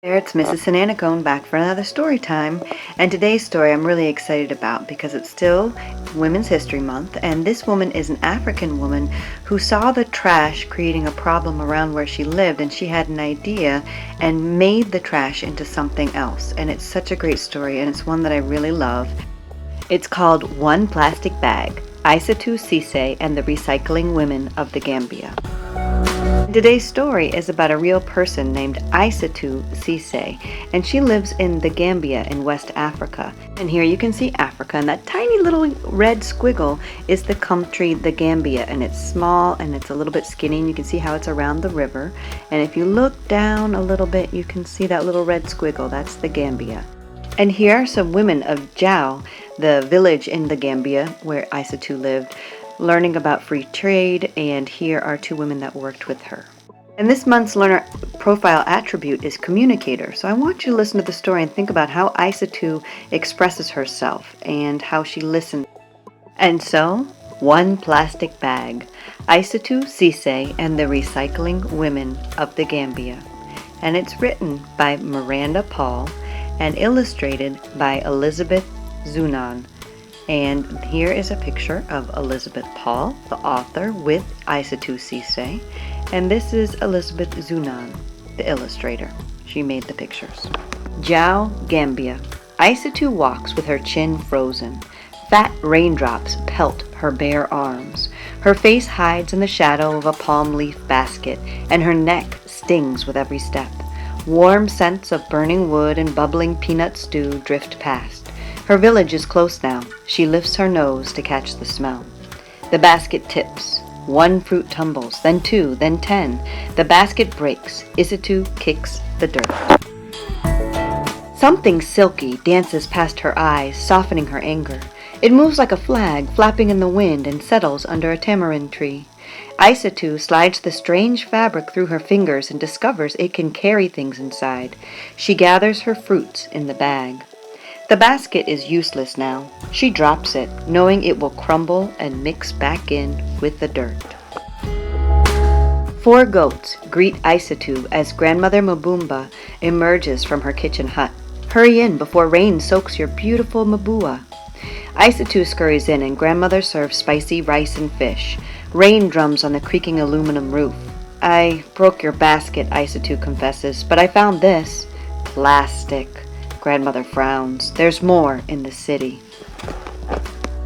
There, it's Mrs. Sinanacone back for another story time. And today's story I'm really excited about because it's still Women's History Month, and this woman is an African woman who saw the trash creating a problem around where she lived, and she had an idea and made the trash into something else. And it's such a great story, and it's one that I really love. It's called One Plastic Bag, Aissatou Cissé and the Recycling Women of the Gambia. Today's story is about a real person named Aissatou Cissé, and she lives in the Gambia in West Africa. And here you can see Africa, and that tiny little red squiggle is the country, the Gambia, and it's small and it's a little bit skinny, and you can see how it's around the river. And if you look down a little bit, you can see that little red squiggle. That's the Gambia. And here are some women of Djao, the village in the Gambia where Aissatou lived, learning about free trade, and here are two women that worked with her. And this month's learner profile attribute is communicator. So I want you to listen to the story and think about how Aissatou expresses herself and how she listens. And so, One Plastic Bag, Aissatou Cissé and the Recycling Women of the Gambia. And it's written by Miranda Paul and illustrated by Elizabeth Zunan. And here is a picture of Elizabeth Paul, the author, with Aissatou Cissé. And this is Elizabeth Zunan, the illustrator. She made the pictures. Djao, Gambia. Aissatou walks with her chin frozen. Fat raindrops pelt her bare arms. Her face hides in the shadow of a palm leaf basket, and her neck stings with every step. Warm scents of burning wood and bubbling peanut stew drift past. Her village is close now. She lifts her nose to catch the smell. The basket tips. One fruit tumbles, then two, then 10. The basket breaks. Aissatou kicks the dirt. Something silky dances past her eyes, softening her anger. It moves like a flag, flapping in the wind, and settles under a tamarind tree. Aissatou slides the strange fabric through her fingers and discovers it can carry things inside. She gathers her fruits in the bag. The basket is useless now. She drops it, knowing it will crumble and mix back in with the dirt. 4 goats greet Aissatou as Grandmother Mabumba emerges from her kitchen hut. Hurry in before rain soaks your beautiful Mabua. Aissatou scurries in and Grandmother serves spicy rice and fish. Rain drums on the creaking aluminum roof. I broke your basket, Aissatou confesses, but I found this. Plastic. Grandmother frowns. There's more in the city.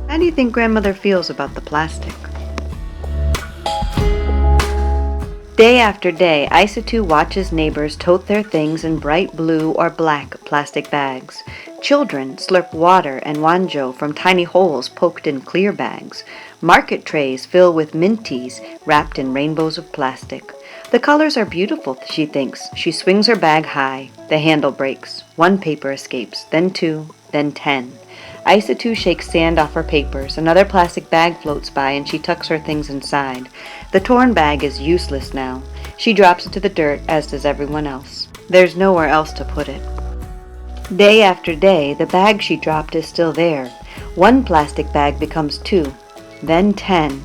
How do you think Grandmother feels about the plastic? Day after day, Aissatou watches neighbors tote their things in bright blue or black plastic bags. Children slurp water and wanjo from tiny holes poked in clear bags. Market trays fill with mint teas wrapped in rainbows of plastic. The colors are beautiful, she thinks. She swings her bag high. The handle breaks. 1 paper escapes, then 2, then 10. Aissatou shakes sand off her papers. Another plastic bag floats by and she tucks her things inside. The torn bag is useless now. She drops it to the dirt, as does everyone else. There's nowhere else to put it. Day after day, the bag she dropped is still there. 1 plastic bag becomes 2, then 10,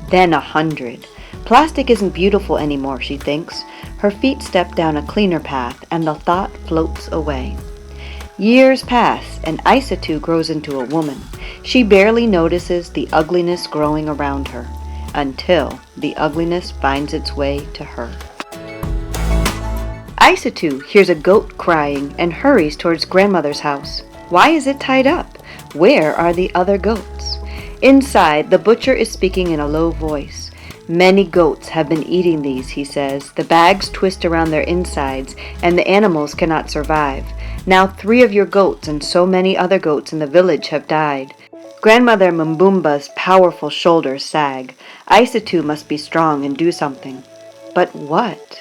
then 100. Plastic isn't beautiful anymore, she thinks. Her feet step down a cleaner path, and the thought floats away. Years pass, and Aissatou grows into a woman. She barely notices the ugliness growing around her, until the ugliness finds its way to her. Aissatou hears a goat crying and hurries towards Grandmother's house. Why is it tied up? Where are the other goats? Inside, the butcher is speaking in a low voice. Many goats have been eating these, he says. The bags twist around their insides, and the animals cannot survive. Now 3 of your goats and so many other goats in the village have died. Grandmother Mbumba's powerful shoulders sag. Aissatou must be strong and do something. But what?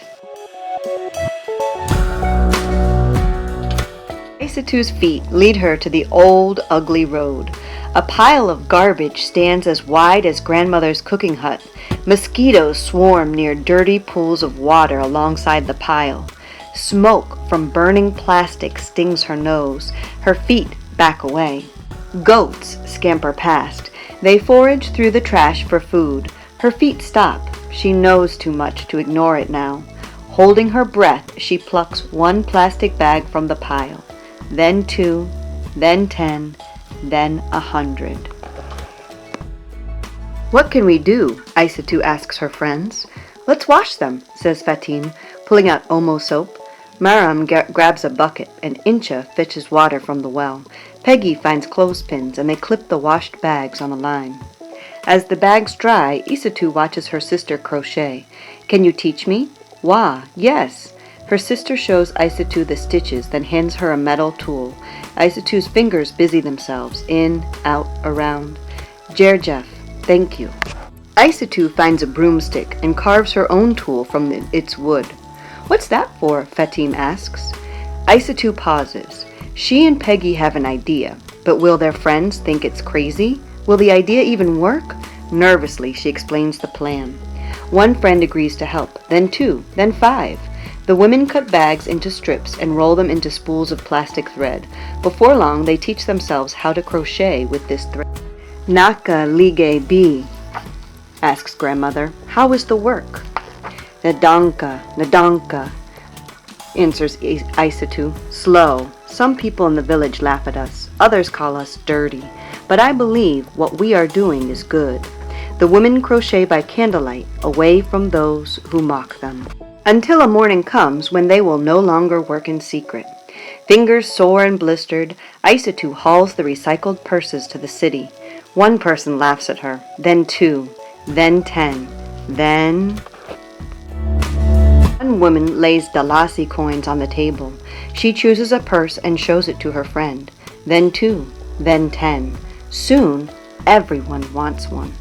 Aissatou's feet lead her to the old, ugly road. A pile of garbage stands as wide as Grandmother's cooking hut. Mosquitoes swarm near dirty pools of water alongside the pile. Smoke from burning plastic stings her nose. Her feet back away. Goats scamper past. They forage through the trash for food. Her feet stop. She knows too much to ignore it now. Holding her breath, she plucks one plastic bag from the pile, then 2, then 10, then 100. "What can we do?" Aissatou asks her friends. "Let's wash them," says Fatim, pulling out Omo soap. Mariam grabs a bucket, and Incha fetches water from the well. Peggy finds clothespins, and they clip the washed bags on a line. As the bags dry, Aissatou watches her sister crochet. "Can you teach me?" "Wah, yes." Her sister shows Aissatou the stitches, then hands her a metal tool. Aissatou's fingers busy themselves, in, out, around. "Jerjef, thank you." Aissatou finds a broomstick and carves her own tool from its wood. "What's that for?" Fatim asks. Aissatou pauses. She and Peggy have an idea, but will their friends think it's crazy? Will the idea even work? Nervously, she explains the plan. One friend agrees to help, then 2, then 5. The women cut bags into strips and roll them into spools of plastic thread. Before long, they teach themselves how to crochet with this thread. "Naka lige bi?" asks grandmother. "How is the work?" "Nadanka, nadanka," answers Aissatou. "Slow. Some people in the village laugh at us. Others call us dirty. But I believe what we are doing is good." The women crochet by candlelight, away from those who mock them. Until a morning comes when they will no longer work in secret. Fingers sore and blistered, Aissatou hauls the recycled purses to the city. One person laughs at her, then 2, then 10, then... One woman lays Dalasi coins on the table. She chooses a purse and shows it to her friend. Then 2, then 10. Soon, everyone wants one.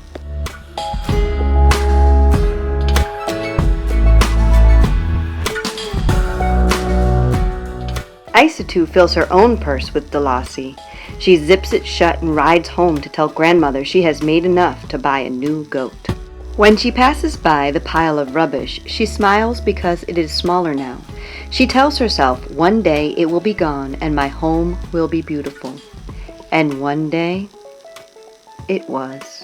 Aissatou fills her own purse with Dalasi. She zips it shut and rides home to tell grandmother she has made enough to buy a new goat. When she passes by the pile of rubbish, she smiles because it is smaller now. She tells herself one day it will be gone and my home will be beautiful. And one day, it was.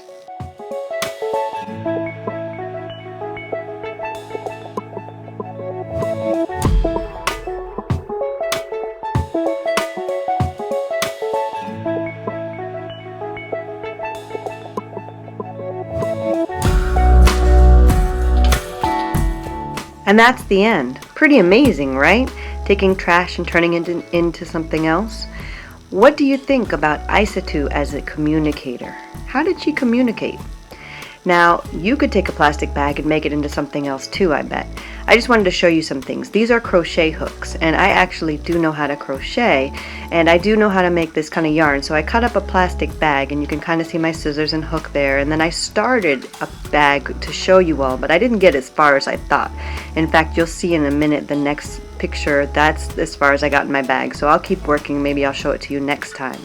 And that's the end. Pretty amazing, right? Taking trash and turning it into something else. What do you think about Aissatou as a communicator? How did she communicate? Now, you could take a plastic bag and make it into something else too, I bet. I just wanted to show you some things. These are crochet hooks, and I actually do know how to crochet, and I do know how to make this kind of yarn. So I cut up a plastic bag, and you can kind of see my scissors and hook there, and then I started a bag to show you all, but I didn't get as far as I thought. In fact, you'll see in a minute the next picture, that's as far as I got in my bag, so I'll keep working. Maybe I'll show it to you next time.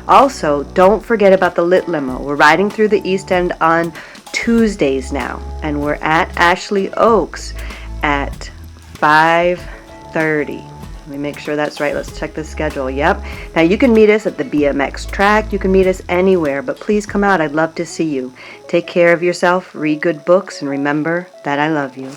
Also, don't forget about the Lit Limo. We're riding through the East End on Tuesdays now, and we're at Ashley Oaks at 5:30. Let me make sure that's right. Let's check the schedule. Yep. Now you can meet us at the BMX track. You can meet us anywhere, but please come out. I'd love to see you. Take care of yourself, read good books, and remember that I love you.